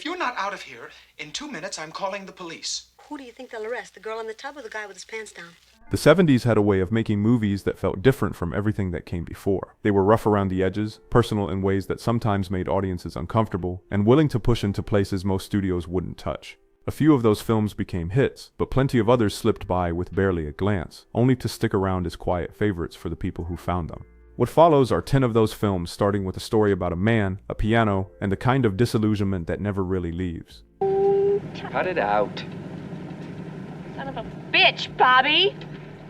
If you're not out of here, in 2 minutes I'm calling the police. Who do you think they'll arrest? The girl in the tub or the guy with his pants down? The 70s had a way of making movies that felt different from everything that came before. They were rough around the edges, personal in ways that sometimes made audiences uncomfortable, and willing to push into places most studios wouldn't touch. A few of those films became hits, but plenty of others slipped by with barely a glance, only to stick around as quiet favorites for the people who found them. What follows are 10 of those films, starting with a story about a man, a piano, and the kind of disillusionment that never really leaves. Cut it out. Son of a bitch, Bobby!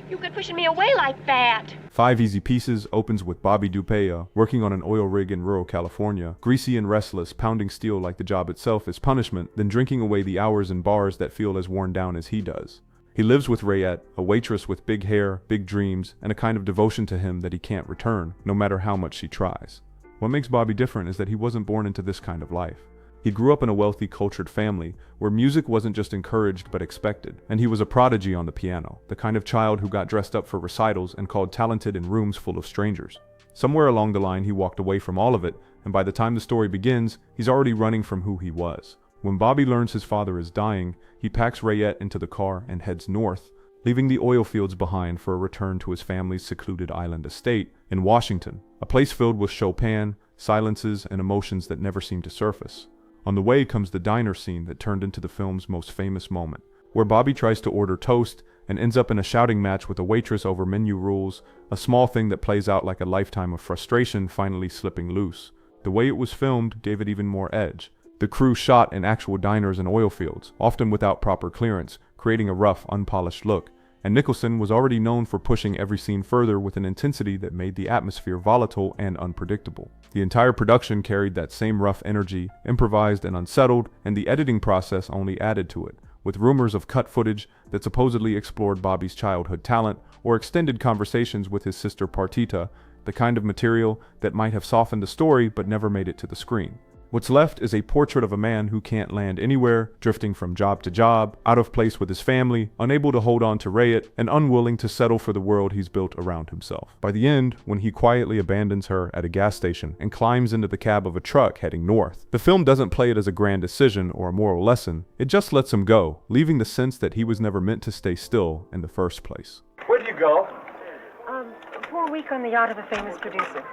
You quit pushing me away like that! 5 Easy Pieces opens with Bobby Dupea working on an oil rig in rural California, greasy and restless, pounding steel like the job itself is punishment, then drinking away the hours in bars that feel as worn down as he does. He lives with Rayette, a waitress with big hair, big dreams, and a kind of devotion to him that he can't return, no matter how much she tries. What makes Bobby different is that he wasn't born into this kind of life. He grew up in a wealthy, cultured family, where music wasn't just encouraged but expected, and he was a prodigy on the piano, the kind of child who got dressed up for recitals and called talented in rooms full of strangers. Somewhere along the line he walked away from all of it, and by the time the story begins, he's already running from who he was. When Bobby learns his father is dying, he packs Rayette into the car and heads north, leaving the oil fields behind for a return to his family's secluded island estate in Washington, a place filled with Chopin, silences, and emotions that never seem to surface. On the way comes the diner scene that turned into the film's most famous moment, where Bobby tries to order toast and ends up in a shouting match with a waitress over menu rules, a small thing that plays out like a lifetime of frustration finally slipping loose. The way it was filmed gave it even more edge. The crew shot in actual diners and oil fields, often without proper clearance, creating a rough, unpolished look, and Nicholson was already known for pushing every scene further with an intensity that made the atmosphere volatile and unpredictable. The entire production carried that same rough energy, improvised and unsettled, and the editing process only added to it, with rumors of cut footage that supposedly explored Bobby's childhood talent or extended conversations with his sister Partita, the kind of material that might have softened the story but never made it to the screen. What's left is a portrait of a man who can't land anywhere, drifting from job to job, out of place with his family, unable to hold on to Rayette, and unwilling to settle for the world he's built around himself. By the end, when he quietly abandons her at a gas station and climbs into the cab of a truck heading north, the film doesn't play it as a grand decision or a moral lesson, it just lets him go, leaving the sense that he was never meant to stay still in the first place. Where'd you go? For a week on the yacht of a famous producer.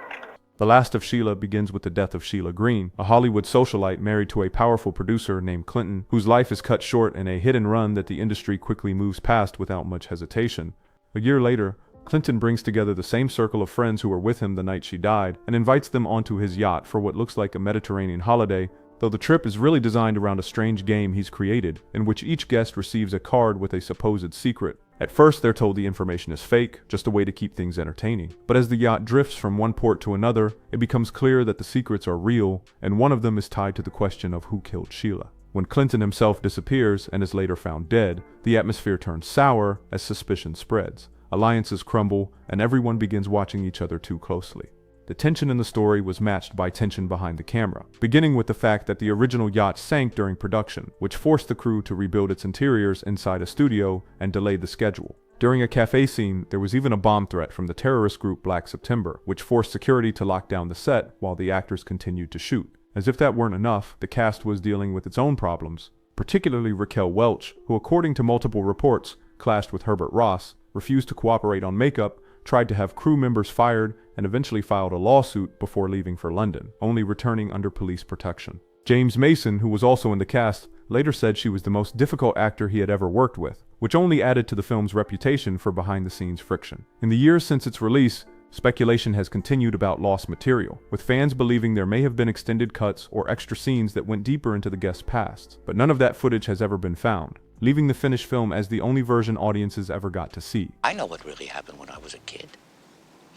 The Last of Sheila begins with the death of Sheila Green, a Hollywood socialite married to a powerful producer named Clinton, whose life is cut short in a hit and run that the industry quickly moves past without much hesitation. A year later, Clinton brings together the same circle of friends who were with him the night she died and invites them onto his yacht for what looks like a Mediterranean holiday, though the trip is really designed around a strange game he's created, in which each guest receives a card with a supposed secret. At first, they're told the information is fake, just a way to keep things entertaining. But as the yacht drifts from one port to another, it becomes clear that the secrets are real, and one of them is tied to the question of who killed Sheila. When Clinton himself disappears and is later found dead, the atmosphere turns sour as suspicion spreads. Alliances crumble, and everyone begins watching each other too closely. The tension in the story was matched by tension behind the camera, beginning with the fact that the original yacht sank during production, which forced the crew to rebuild its interiors inside a studio and delayed the schedule. During a cafe scene, there was even a bomb threat from the terrorist group Black September, which forced security to lock down the set while the actors continued to shoot. As if that weren't enough, the cast was dealing with its own problems, particularly Raquel Welch, who according to multiple reports, clashed with Herbert Ross, refused to cooperate on makeup, tried to have crew members fired, and eventually filed a lawsuit before leaving for London, only returning under police protection. James Mason, who was also in the cast, later said she was the most difficult actor he had ever worked with, which only added to the film's reputation for behind-the-scenes friction. In the years since its release, speculation has continued about lost material, with fans believing there may have been extended cuts or extra scenes that went deeper into the guests' pasts, but none of that footage has ever been found, leaving the finished film as the only version audiences ever got to see. I know what really happened when I was a kid.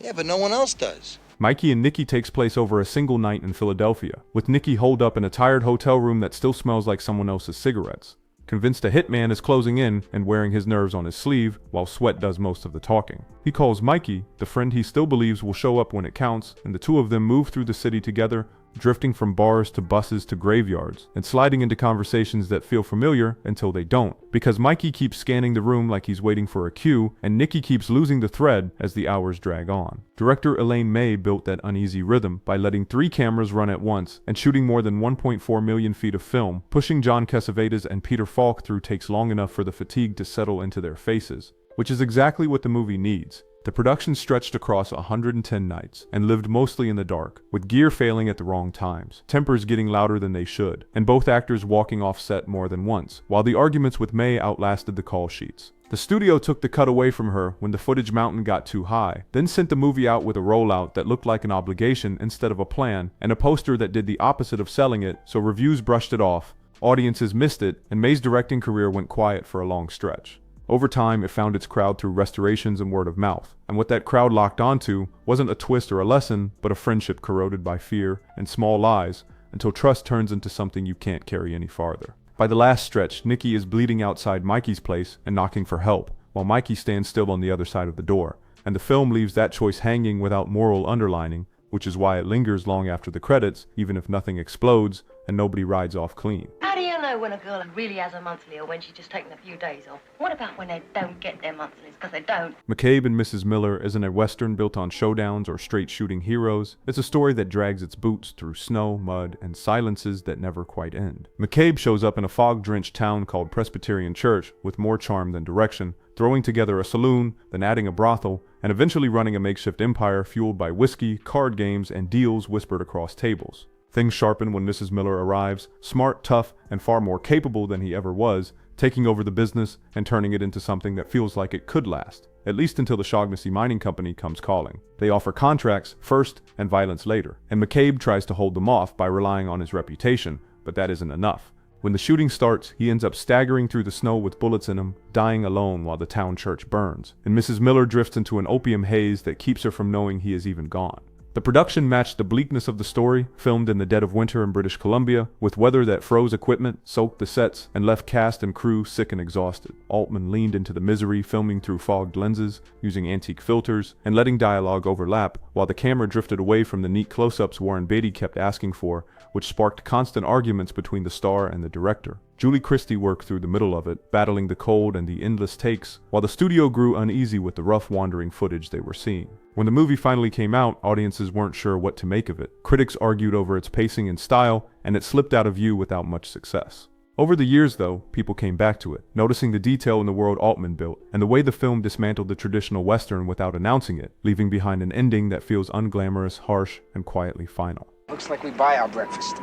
Yeah, but no one else does. Mikey and Nicky takes place over a single night in Philadelphia, with Nicky holed up in a tired hotel room that still smells like someone else's cigarettes, convinced a hitman is closing in and wearing his nerves on his sleeve, while Sweat does most of the talking. He calls Mikey, the friend he still believes will show up when it counts, and the two of them move through the city together, drifting from bars to buses to graveyards, and sliding into conversations that feel familiar until they don't, because Mikey keeps scanning the room like he's waiting for a cue, and Nicky keeps losing the thread as the hours drag on. Director Elaine May built that uneasy rhythm by letting 3 cameras run at once and shooting more than 1.4 million feet of film, pushing John Cassavetes and Peter Falk through takes long enough for the fatigue to settle into their faces, which is exactly what the movie needs. The production stretched across 110 nights and lived mostly in the dark, with gear failing at the wrong times, tempers getting louder than they should, and both actors walking off set more than once, while the arguments with May outlasted the call sheets. The studio took the cut away from her when the footage mountain got too high, then sent the movie out with a rollout that looked like an obligation instead of a plan, and a poster that did the opposite of selling it, so reviews brushed it off, audiences missed it, and May's directing career went quiet for a long stretch. Over time, it found its crowd through restorations and word of mouth, and what that crowd locked onto wasn't a twist or a lesson, but a friendship corroded by fear and small lies, until trust turns into something you can't carry any farther. By the last stretch, Nicky is bleeding outside Mikey's place and knocking for help, while Mikey stands still on the other side of the door, and the film leaves that choice hanging without moral underlining, which is why it lingers long after the credits, even if nothing explodes and nobody rides off clean. How do you know when a girl really has a monthly or when she's just taken a few days off? What about when they don't get their monthlies? Because they don't. McCabe and Mrs. Miller isn't a western built on showdowns or straight shooting heroes. It's a story that drags its boots through snow, mud, and silences that never quite end. McCabe shows up in a fog-drenched town called Presbyterian Church with more charm than direction, throwing together a saloon, then adding a brothel, and eventually running a makeshift empire fueled by whiskey, card games, and deals whispered across tables. Things sharpen when Mrs. Miller arrives, smart, tough, and far more capable than he ever was, taking over the business and turning it into something that feels like it could last, at least until the Shaughnessy Mining Company comes calling. They offer contracts first and violence later, and McCabe tries to hold them off by relying on his reputation, but that isn't enough. When the shooting starts, he ends up staggering through the snow with bullets in him, dying alone while the town church burns, and Mrs. Miller drifts into an opium haze that keeps her from knowing he is even gone. The production matched the bleakness of the story, filmed in the dead of winter in British Columbia, with weather that froze equipment, soaked the sets, and left cast and crew sick and exhausted. Altman leaned into the misery, filming through fogged lenses, using antique filters, and letting dialogue overlap, while the camera drifted away from the neat close-ups Warren Beatty kept asking for, which sparked constant arguments between the star and the director. Julie Christie worked through the middle of it, battling the cold and the endless takes, while the studio grew uneasy with the rough wandering footage they were seeing. When the movie finally came out, audiences weren't sure what to make of it. Critics argued over its pacing and style, and it slipped out of view without much success. Over the years, though, people came back to it, noticing the detail in the world Altman built, and the way the film dismantled the traditional Western without announcing it, leaving behind an ending that feels unglamorous, harsh, and quietly final. Looks like we buy our breakfast.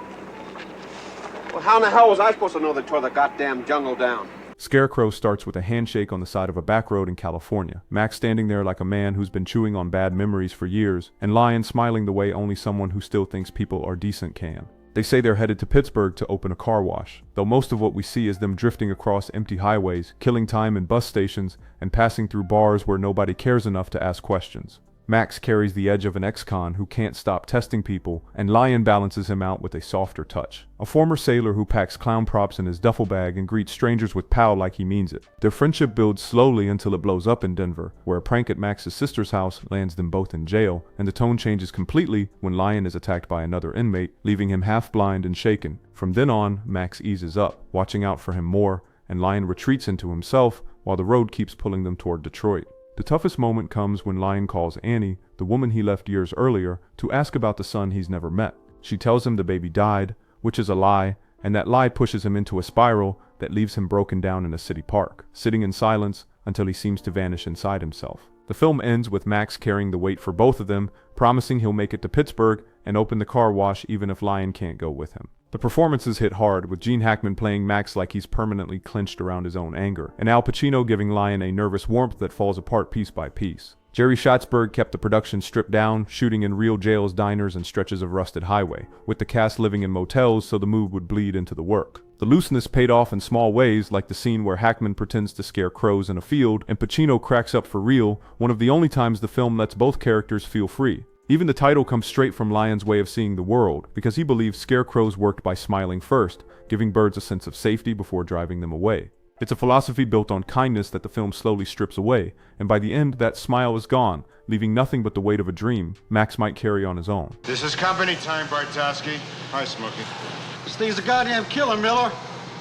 Well, how in the hell was I supposed to know they tore the goddamn jungle down? Scarecrow starts with a handshake on the side of a back road in California, Max standing there like a man who's been chewing on bad memories for years, and Lion smiling the way only someone who still thinks people are decent can. They say they're headed to Pittsburgh to open a car wash, though most of what we see is them drifting across empty highways, killing time in bus stations, and passing through bars where nobody cares enough to ask questions. Max carries the edge of an ex-con who can't stop testing people, and Lion balances him out with a softer touch. A former sailor who packs clown props in his duffel bag and greets strangers with "pal" like he means it. Their friendship builds slowly until it blows up in Denver, where a prank at Max's sister's house lands them both in jail, and the tone changes completely when Lion is attacked by another inmate, leaving him half blind and shaken. From then on, Max eases up, watching out for him more, and Lion retreats into himself while the road keeps pulling them toward Detroit. The toughest moment comes when Lion calls Annie, the woman he left years earlier, to ask about the son he's never met. She tells him the baby died, which is a lie, and that lie pushes him into a spiral that leaves him broken down in a city park, sitting in silence until he seems to vanish inside himself. The film ends with Max carrying the weight for both of them, promising he'll make it to Pittsburgh and open the car wash even if Lion can't go with him. The performances hit hard, with Gene Hackman playing Max like he's permanently clenched around his own anger, and Al Pacino giving Lion a nervous warmth that falls apart piece by piece. Jerry Schatzberg kept the production stripped down, shooting in real jails, diners, and stretches of rusted highway, with the cast living in motels so the mood would bleed into the work. The looseness paid off in small ways, like the scene where Hackman pretends to scare crows in a field, and Pacino cracks up for real, one of the only times the film lets both characters feel free. Even the title comes straight from Lion's way of seeing the world, because he believes scarecrows worked by smiling first, giving birds a sense of safety before driving them away. It's a philosophy built on kindness that the film slowly strips away, and by the end, that smile is gone, leaving nothing but the weight of a dream Max might carry on his own. This is company time, Bartowski. Hi, Smokey. This thing's a goddamn killer, Miller.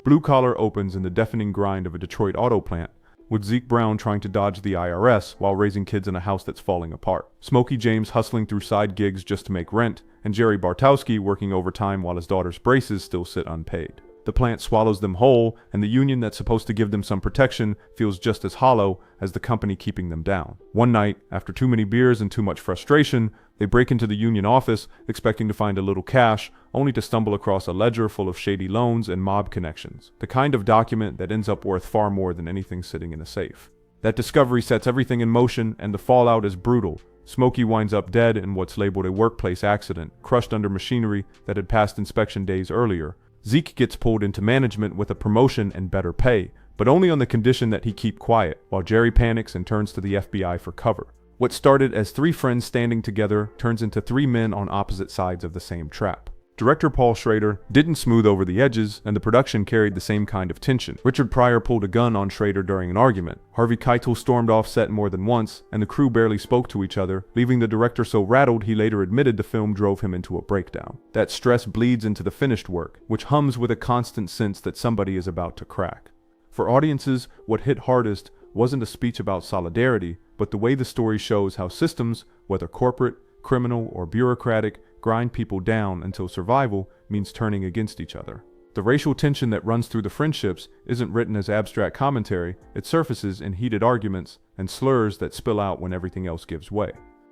Blue Collar opens in the deafening grind of a Detroit auto plant, with Zeke Brown trying to dodge the IRS while raising kids in a house that's falling apart. Smokey James hustling through side gigs just to make rent, and Jerry Bartowski working overtime while his daughter's braces still sit unpaid. The plant swallows them whole, and the union that's supposed to give them some protection feels just as hollow as the company keeping them down. One night, after too many beers and too much frustration, they break into the union office, expecting to find a little cash, only to stumble across a ledger full of shady loans and mob connections, the kind of document that ends up worth far more than anything sitting in a safe. That discovery sets everything in motion, and the fallout is brutal. Smokey winds up dead in what's labeled a workplace accident, crushed under machinery that had passed inspection days earlier. Zeke gets pulled into management with a promotion and better pay, but only on the condition that he keep quiet, while Jerry panics and turns to the FBI for cover. What started as 3 friends standing together turns into 3 men on opposite sides of the same trap. Director Paul Schrader didn't smooth over the edges, and the production carried the same kind of tension. Richard Pryor pulled a gun on Schrader during an argument. Harvey Keitel stormed off set more than once, and the crew barely spoke to each other, leaving the director so rattled he later admitted the film drove him into a breakdown. That stress bleeds into the finished work, which hums with a constant sense that somebody is about to crack. For audiences, what hit hardest wasn't a speech about solidarity, but the way the story shows how systems, whether corporate, criminal, or bureaucratic, grind people down until survival means turning against each other. The racial tension that runs through the friendships isn't written as abstract commentary, it surfaces in heated arguments and slurs that spill out when everything else gives way.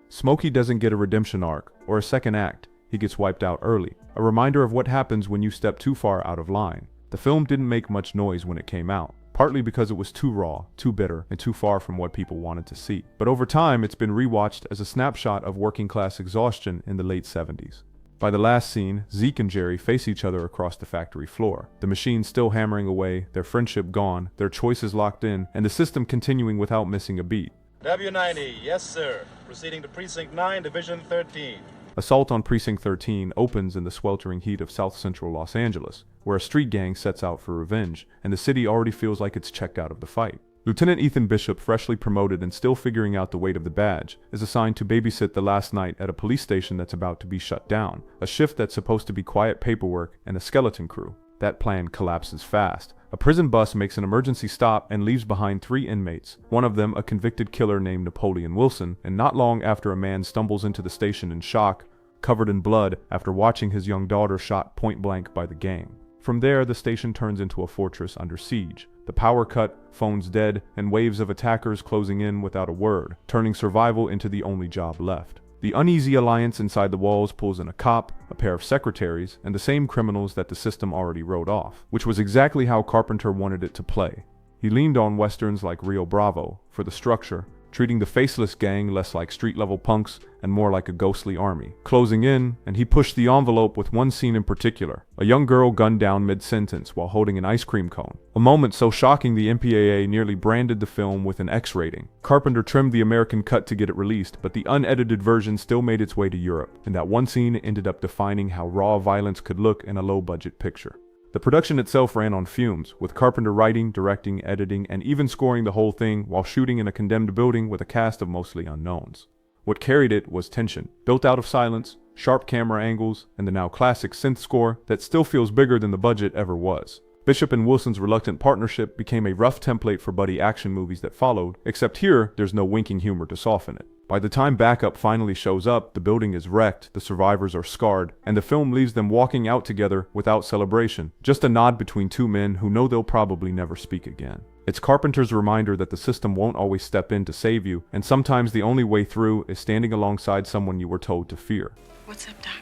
Smokey doesn't get a redemption arc or a second act, he gets wiped out early, a reminder of what happens when you step too far out of line. The film didn't make much noise when it came out, partly because it was too raw, too bitter, and too far from what people wanted to see. But over time, it's been rewatched as a snapshot of working class exhaustion in the late 70s. By the last scene, Zeke and Jerry face each other across the factory floor. The machine still hammering away, their friendship gone, their choices locked in, and the system continuing without missing a beat. W90, yes sir. Proceeding to Precinct 9, Division 13. Assault on Precinct 13 opens in the sweltering heat of South Central Los Angeles, where a street gang sets out for revenge, and the city already feels like it's checked out of the fight. Lieutenant Ethan Bishop, freshly promoted and still figuring out the weight of the badge, is assigned to babysit the last night at a police station that's about to be shut down, a shift that's supposed to be quiet paperwork and a skeleton crew. That plan collapses fast. A prison bus makes an emergency stop and leaves behind 3 inmates, one of them a convicted killer named Napoleon Wilson, and not long after a man stumbles into the station in shock, covered in blood after watching his young daughter shot point blank by the gang. From there, the station turns into a fortress under siege. The power cut, phones dead, and waves of attackers closing in without a word, turning survival into the only job left. The uneasy alliance inside the walls pulls in a cop, a pair of secretaries, and the same criminals that the system already wrote off, which was exactly how Carpenter wanted it to play. He leaned on westerns like Rio Bravo for the structure, treating the faceless gang less like street-level punks and more like a ghostly army. Closing in, and he pushed the envelope with one scene in particular, a young girl gunned down mid-sentence while holding an ice cream cone. A moment so shocking the MPAA nearly branded the film with an X rating. Carpenter trimmed the American cut to get it released, but the unedited version still made its way to Europe, and that one scene ended up defining how raw violence could look in a low-budget picture. The production itself ran on fumes, with Carpenter writing, directing, editing, and even scoring the whole thing while shooting in a condemned building with a cast of mostly unknowns. What carried it was tension, built out of silence, sharp camera angles, and the now classic synth score that still feels bigger than the budget ever was. Bishop and Wilson's reluctant partnership became a rough template for buddy action movies that followed, except here, there's no winking humor to soften it. By the time backup finally shows up, the building is wrecked, the survivors are scarred, and the film leaves them walking out together without celebration, just a nod between 2 men who know they'll probably never speak again. It's Carpenter's reminder that the system won't always step in to save you, and sometimes the only way through is standing alongside someone you were told to fear. What's up, Doc?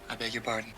I beg your pardon.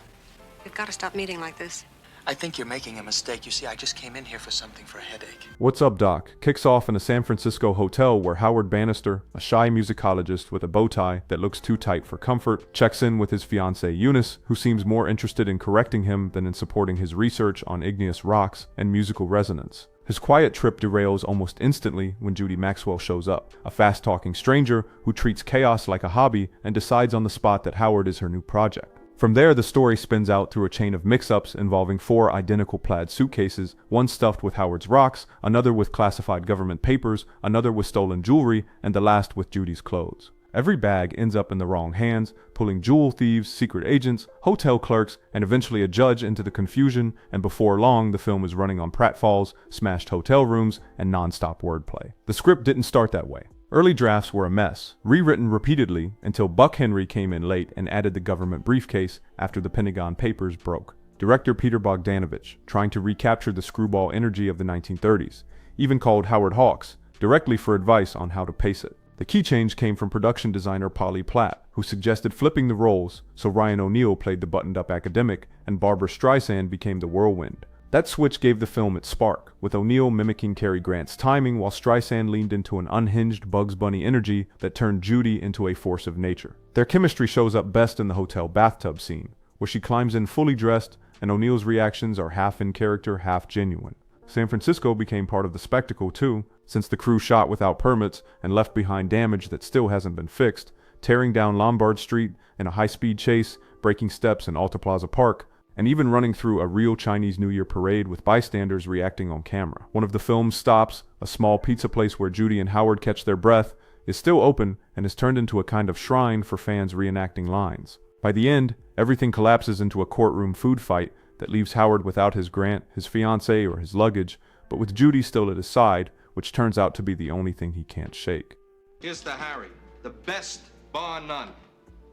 We've got to stop meeting like this. I think you're making a mistake. You see, I just came in here for something for a headache. What's Up, Doc kicks off in a San Francisco hotel where Howard Bannister, a shy musicologist with a bow tie that looks too tight for comfort, checks in with his fiancée Eunice, who seems more interested in correcting him than in supporting his research on igneous rocks and musical resonance. His quiet trip derails almost instantly when Judy Maxwell shows up, a fast-talking stranger who treats chaos like a hobby and decides on the spot that Howard is her new project. From there, the story spins out through a chain of mix-ups involving 4 identical plaid suitcases, one stuffed with Howard's rocks, another with classified government papers, another with stolen jewelry, and the last with Judy's clothes. Every bag ends up in the wrong hands, pulling jewel thieves, secret agents, hotel clerks, and eventually a judge into the confusion, and before long the film is running on pratfalls, smashed hotel rooms, and non-stop wordplay. The script didn't start that way. Early drafts were a mess, rewritten repeatedly until Buck Henry came in late and added the government briefcase after the Pentagon Papers broke. Director Peter Bogdanovich, trying to recapture the screwball energy of the 1930s, even called Howard Hawks directly for advice on how to pace it. The key change came from production designer Polly Platt, who suggested flipping the roles so Ryan O'Neal played the buttoned-up academic and Barbra Streisand became the whirlwind. That switch gave the film its spark, with O'Neal mimicking Cary Grant's timing while Streisand leaned into an unhinged Bugs Bunny energy that turned Judy into a force of nature. Their chemistry shows up best in the hotel bathtub scene, where she climbs in fully dressed and O'Neal's reactions are half in character, half genuine. San Francisco became part of the spectacle too, since the crew shot without permits and left behind damage that still hasn't been fixed, tearing down Lombard Street in a high-speed chase, breaking steps in Alta Plaza Park, and even running through a real Chinese New Year parade with bystanders reacting on camera. One of the film's stops, a small pizza place where Judy and Howard catch their breath, is still open and is turned into a kind of shrine for fans reenacting lines. By the end, everything collapses into a courtroom food fight that leaves Howard without his grant, his fiancée, or his luggage, but with Judy still at his side, which turns out to be the only thing he can't shake. Here's to Harry, the best, bar none.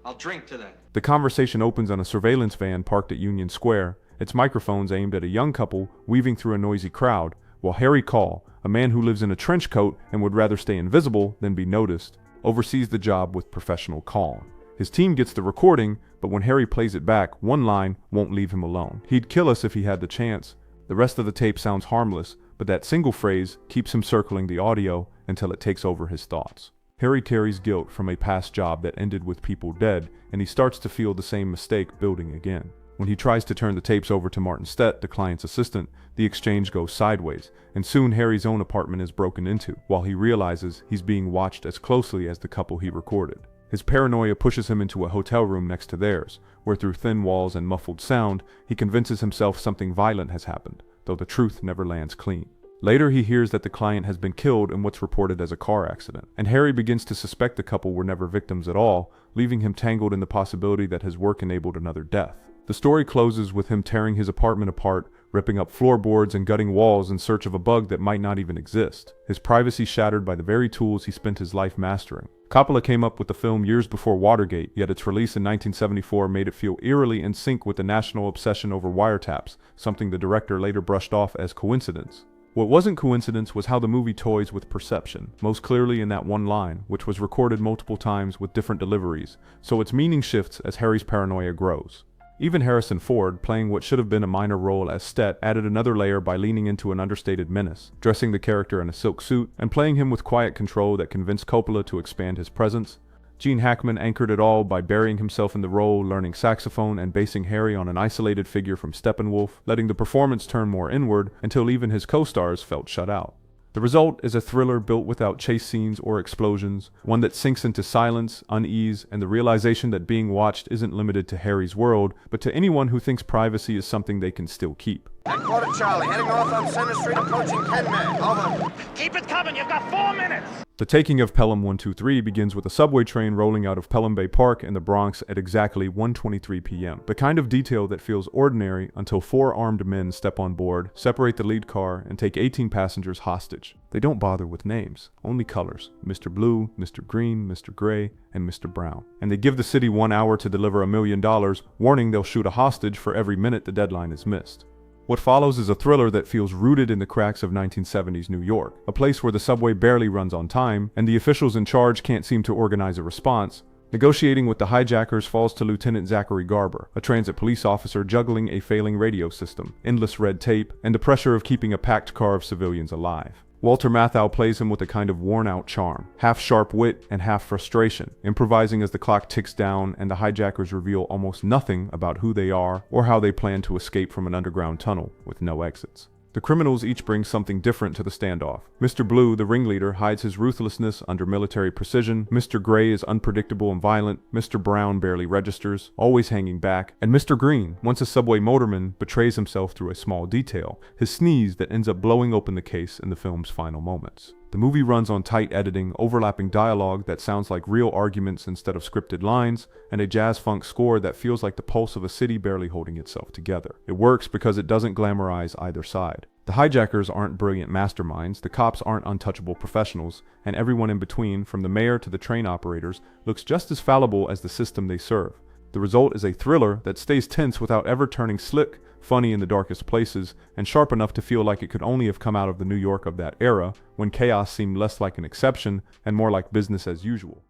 I'll drink to that. The conversation opens on a surveillance van parked at Union Square, its microphones aimed at a young couple weaving through a noisy crowd, while Harry Call, a man who lives in a trench coat and would rather stay invisible than be noticed, oversees the job with professional calm. His team gets the recording, but when Harry plays it back, one line won't leave him alone. He'd kill us if he had the chance. The rest of the tape sounds harmless, but that single phrase keeps him circling the audio until it takes over his thoughts. Harry carries guilt from a past job that ended with people dead, and he starts to feel the same mistake building again. When he tries to turn the tapes over to Martin Stett, the client's assistant, the exchange goes sideways, and soon Harry's own apartment is broken into, while he realizes he's being watched as closely as the couple he recorded. His paranoia pushes him into a hotel room next to theirs, where through thin walls and muffled sound, he convinces himself something violent has happened, though the truth never lands clean. Later, he hears that the client has been killed in what's reported as a car accident, and Harry begins to suspect the couple were never victims at all, leaving him tangled in the possibility that his work enabled another death. The story closes with him tearing his apartment apart, ripping up floorboards and gutting walls in search of a bug that might not even exist, his privacy shattered by the very tools he spent his life mastering. Coppola came up with the film years before Watergate, yet its release in 1974 made it feel eerily in sync with the national obsession over wiretaps, something the director later brushed off as coincidence. What wasn't coincidence was how the movie toys with perception, most clearly in that one line, which was recorded multiple times with different deliveries, so its meaning shifts as Harry's paranoia grows. Even Harrison Ford, playing what should have been a minor role as Stett, added another layer by leaning into an understated menace, dressing the character in a silk suit, and playing him with quiet control that convinced Coppola to expand his presence. Gene Hackman anchored it all by burying himself in the role, learning saxophone, and basing Harry on an isolated figure from Steppenwolf, letting the performance turn more inward until even his co-stars felt shut out. The result is a thriller built without chase scenes or explosions, one that sinks into silence, unease, and the realization that being watched isn't limited to Harry's world, but to anyone who thinks privacy is something they can still keep. At quarter Charlie, heading north on Center Street, approaching Penman. Over. Keep it coming, you've got 4 minutes! The taking of Pelham 123 begins with a subway train rolling out of Pelham Bay Park in the Bronx at exactly 1:23 p.m. The kind of detail that feels ordinary until 4 armed men step on board, separate the lead car, and take 18 passengers hostage. They don't bother with names, only colors: Mr. Blue, Mr. Green, Mr. Gray, and Mr. Brown. And they give the city 1 hour to deliver $1 million, warning they'll shoot a hostage for every minute the deadline is missed. What follows is a thriller that feels rooted in the cracks of 1970s New York, a place where the subway barely runs on time, and the officials in charge can't seem to organize a response. Negotiating with the hijackers falls to Lieutenant Zachary Garber, a transit police officer juggling a failing radio system, endless red tape, and the pressure of keeping a packed car of civilians alive. Walter Matthau plays him with a kind of worn-out charm, half sharp wit and half frustration, improvising as the clock ticks down and the hijackers reveal almost nothing about who they are or how they plan to escape from an underground tunnel with no exits. The criminals each bring something different to the standoff. Mr. Blue, the ringleader, hides his ruthlessness under military precision. Mr. Gray is unpredictable and violent. Mr. Brown barely registers, always hanging back. And Mr. Green, once a subway motorman, betrays himself through a small detail, his sneeze that ends up blowing open the case in the film's final moments. The movie runs on tight editing, overlapping dialogue that sounds like real arguments instead of scripted lines, and a jazz-funk score that feels like the pulse of a city barely holding itself together. It works because it doesn't glamorize either side. The hijackers aren't brilliant masterminds, the cops aren't untouchable professionals, and everyone in between, from the mayor to the train operators, looks just as fallible as the system they serve. The result is a thriller that stays tense without ever turning slick, funny in the darkest places, and sharp enough to feel like it could only have come out of the New York of that era, when chaos seemed less like an exception and more like business as usual.